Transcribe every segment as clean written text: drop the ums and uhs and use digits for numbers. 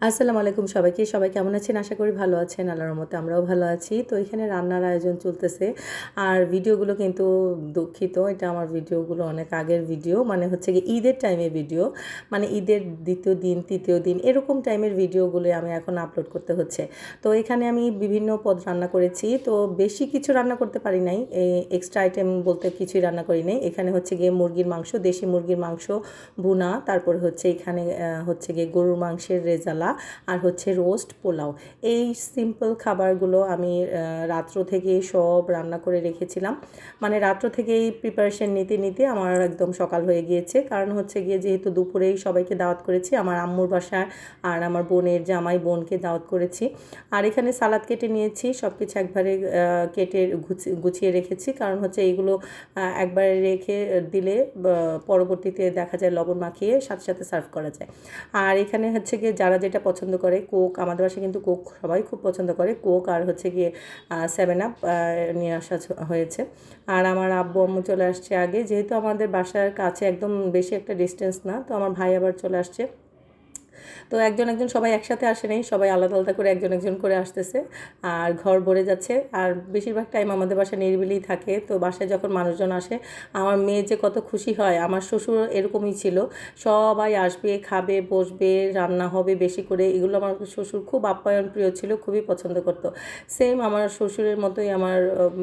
আসসালামু আলাইকুম সবাইকে। সবাই কেমন আছেন? আশা করি ভালো আছেন। আল্লাহর রহমতে আমরাও ভালো আছি। তো এখানে রান্নার আয়োজন চলতেছে। আর ভিডিওগুলো কিন্তু দুঃখিত, এটা আমার ভিডিওগুলো অনেক আগের ভিডিও। মানে হচ্ছে গিয়ে ঈদের টাইমের ভিডিও। মানে ঈদের ২য় দিন, ৩য় দিন এরকম টাইমের ভিডিওগুলো আমি এখন আপলোড করতে হচ্ছে। তো এখানে আমি বিভিন্ন পদ রান্না করেছি। তো বেশি কিছু রান্না করতে পারি নাই। এক্সট্রা আইটেম বলতে কিছুই রান্না করি নাই। এখানে হচ্ছে গিয়ে মুরগির মাংস, দেশি মুরগির মাংস ভুনা, তারপর হচ্ছে এখানে হচ্ছে গিয়ে গরুর মাংসের রেজালা, আর হচ্ছে রোস্ট, পোলাও। এই সিম্পল খাবারগুলো আমি রাত্র থেকে সব রান্না করে রেখেছিলাম। মানে রাত্র থেকেই প্রিপারেশন নিতে নিতে আমার একদম সকাল হয়ে গিয়েছে। কারণ হচ্ছে গিয়ে যেহেতু দুপুরেই সবাইকে দাওয়াত করেছি, আমার আম্মুর বাসায় আর আমার বোনের জামাই বোনকে দাওয়াত করেছি। আর এখানে সালাদ কেটে নিয়েছি, সব কিছু একবারে কেটে গুছিয়ে রেখেছি। কারণ হচ্ছে এইগুলো একবারে রেখে দিলে পরবর্তীতে দেখা যায় লবণ মাখিয়ে সাথে সাথে সার্ভ করা যায়। আর এখানে হচ্ছে গিয়ে যারা যেটা পছন্দ করে, কোক, আমাদের বাসায় কিন্তু কোক সবাই খুব পছন্দ করে, কোক আর হচ্ছে গিয়ে 7 আপ নিয়ে আসা হয়েছে। আর আমার আব্বু আম্মু চলে আসছে আগে, যেহেতু আমাদের বাসার কাছে একদম বেশি একটা ডিস্টেন্স না, তো আমার ভাই আবার চলে আসছে। তো একজন একজন সবাই একসাথে আসে নাই, সবাই আলাদা আলাদা করে একজন একজন করে আসতেছে। আর ঘর ভরে যাচ্ছে। আর বেশিরভাগ টাইম আমাদের বাসা নিরিবিলিই থাকে। তো বাসায় যখন মানুষজন আসে, আমার মেয়ে যে কত খুশি হয়। আমার শ্বশুর এরকমই ছিল, সবাই আসবে, খাবে, বসবে, রান্না হবে বেশি করে, এগুলো আমার শ্বশুর খুব আপ্যায়ন প্রিয় ছিল, খুবই পছন্দ করতো। সেম আমার শ্বশুরের মতোই আমার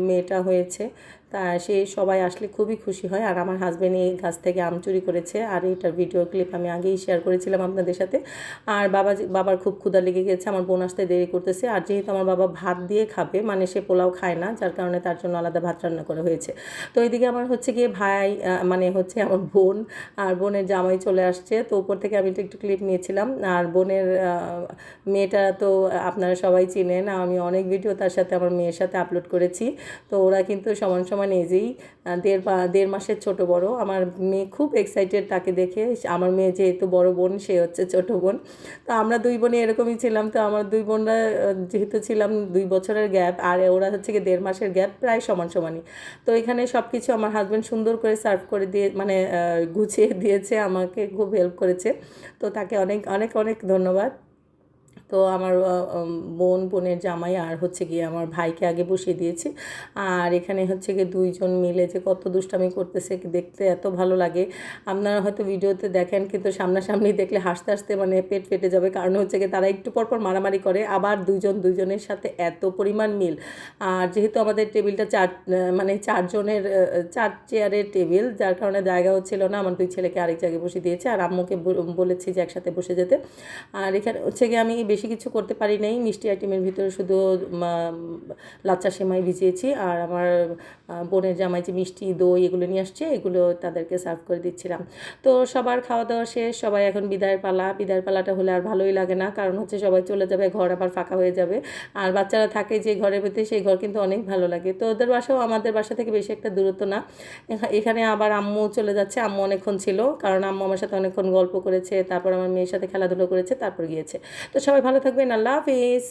মেয়েটা হয়েছে। তা সে সবাই আসলে খুবই খুশি হয়। আর আমার হাজব্যান্ড এই গাছ থেকে আম চুরি করেছে, আর এইটার ভিডিও ক্লিপ আমি আগেই শেয়ার করেছিলাম আপনাদের সাথে। আর বাবার খুব ক্ষুধা লেগে গেছে, আমার বোন আসতে দেরি করতেছে। আর যেহেতু আমার বাবা ভাত দিয়ে খাবে, মানে সে পোলাও খায় না, যার কারণে তার জন্য আলাদা ভাত রান্না করা হয়েছে। তো এইদিকে আমার হচ্ছে গিয়ে ভাই, মানে হচ্ছে আমার বোন আর বোনের জামাই চলে আসছে। তো উপর থেকে আমি একটু ক্লিপ নিয়েছিলাম। আর বোনের মেয়েটা তো আপনারা সবাই চিনেন, আমি অনেক ভিডিও তার সাথে, আমার মেয়ের সাথে আপলোড করেছি। তো ওরা কিন্তু সমান সমান এজেই, 1.5 মাসের ছোট বড়। আমার মেয়ে খুব এক্সাইটেড তাকে দেখে। আমার মেয়ে যেহেতু বড় বোন, সে হচ্ছে ছোট বোন। তো আমরা দুই বোনই এরকমই ছিলাম। তো আমার দুই বোনরা যেহেতু ছিলাম 2 বছরের গ্যাপ, আর ওরা হচ্ছে কি 1.5 মাসের গ্যাপ, প্রায় সমান সমানই। তো এখানে সব কিছু আমার হাজব্যান্ড সুন্দর করে সার্ভ করে দিয়ে, মানে গুছিয়ে দিয়েছে, আমাকে খুব হেল্প করেছে। তো তাকে অনেক অনেক অনেক ধন্যবাদ। তো আমার বোনের জামাই আর হচ্ছে গিয়ে আমার ভাইকে আগে বসিয়ে দিয়েছি। আর এখানে হচ্ছে গিয়ে দুইজন মিলে যে কত দুষ্টামি করতেছে, দেখতে এত ভালো লাগে। আপনারা হয়তো ভিডিওতে দেখেন, কিন্তু সামনাসামনি দেখলে হাসতে হাসতে মানে পেট ফেটে যাবে। কারণ হচ্ছে গিয়ে তারা একটু পরপর মারামারি করে, আবার দুইজন দুইজনের সাথে এত পরিমাণ মিল। আর যেহেতু আমাদের টেবিলটা মানে 4 জনের, 4 চেয়ারের টেবিল, যার কারণে জায়গা হচ্ছিল না, আমার দুই ছেলেকে আরেক জায়গায় বসে দিয়েছে। আর আম্মুকে বলেছি যে একসাথে বসে যেতে। আর এখানে হচ্ছে গিয়ে আমি বেশি কিছু করতে পারি নাই, মিষ্টি আইটেমের ভিতরে শুধু লাচ্চা সেমাই ভিজিয়েছি। আর আমার বোনের জামাই যে মিষ্টি দই এগুলো নিয়ে আসছে, এগুলো তাদেরকে সার্ভ করে দিচ্ছিলাম। তো সবার খাওয়া দাওয়া শেষ, সবাই এখন বিদায়ের পালা। বিদায়ের পালাটা হলে আর ভালোই লাগে না, কারণ হচ্ছে সবাই চলে যাবে, ঘর আবার ফাঁকা হয়ে যাবে। আর বাচ্চারা থাকে যে ঘরের ভিতরে, সেই ঘর কিন্তু অনেক ভালো লাগে। তো ওদের বাসাও আমাদের বাসা থেকে বেশি একটা দূরত্ব না। এখানে আবার আম্মু চলে যাচ্ছে, আম্মু অনেকক্ষণ ছিল, কারণ আম্মু আমার সাথে অনেকক্ষণ গল্প করেছে, তারপর আমার মেয়ের সাথে খেলাধুলো করেছে, তারপর গিয়েছে। তো সবাই ভালো থাকবেন, আল্লাহ হাফিজ।